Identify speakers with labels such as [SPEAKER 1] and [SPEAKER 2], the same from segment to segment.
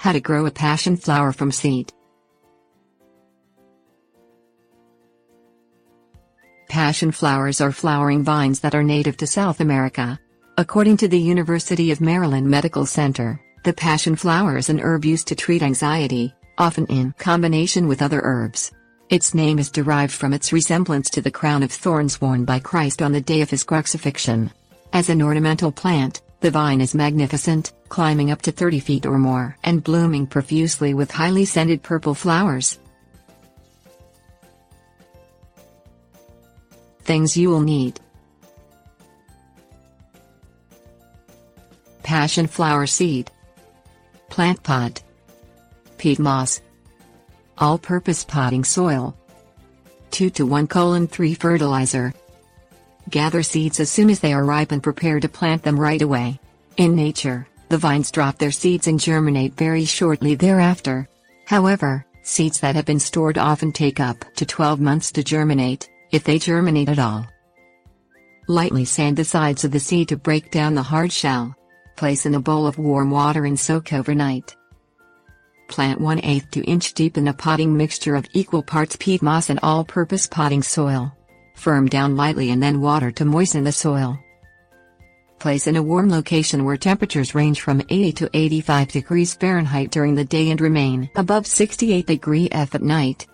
[SPEAKER 1] How to grow a passion flower from seed. Passion flowers are flowering vines that are native to South America. According to the University of Maryland Medical Center, the passion flower is an herb used to treat anxiety, often in combination with other herbs. Its name is derived from its resemblance to the crown of thorns worn by Christ on the day of his crucifixion. As an ornamental plant, the vine is magnificent, climbing up to 30 feet or more and blooming profusely with highly scented purple flowers. Things you will need: passion flower seed, plant pot, peat moss, all-purpose potting soil, 2:1:3 fertilizer. Gather seeds as soon as they are ripe and prepare to plant them right away. In nature, the vines drop their seeds and germinate very shortly thereafter. However, seeds that have been stored often take up to 12 months to germinate, if they germinate at all. Lightly sand the sides of the seed to break down the hard shell. Place in a bowl of warm water and soak overnight. Plant 1/8 to inch deep in a potting mixture of equal parts peat moss and all-purpose potting soil. Firm down lightly and then water to moisten the soil. Place in a warm location where temperatures range from 80 to 85 degrees Fahrenheit during the day and remain above 68 degrees F at night.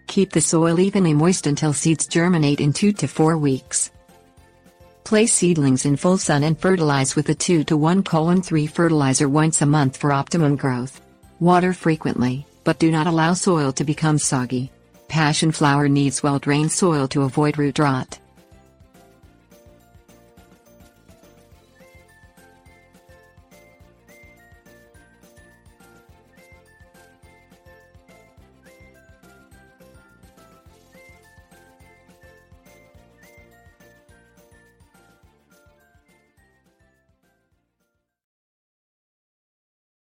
[SPEAKER 1] Keep the soil evenly moist until seeds germinate in 2 to 4 weeks. Place seedlings in full sun and fertilize with a 2:1:3 fertilizer once a month for optimum growth. Water frequently, but do not allow soil to become soggy. Passion flower needs well-drained soil to avoid root rot.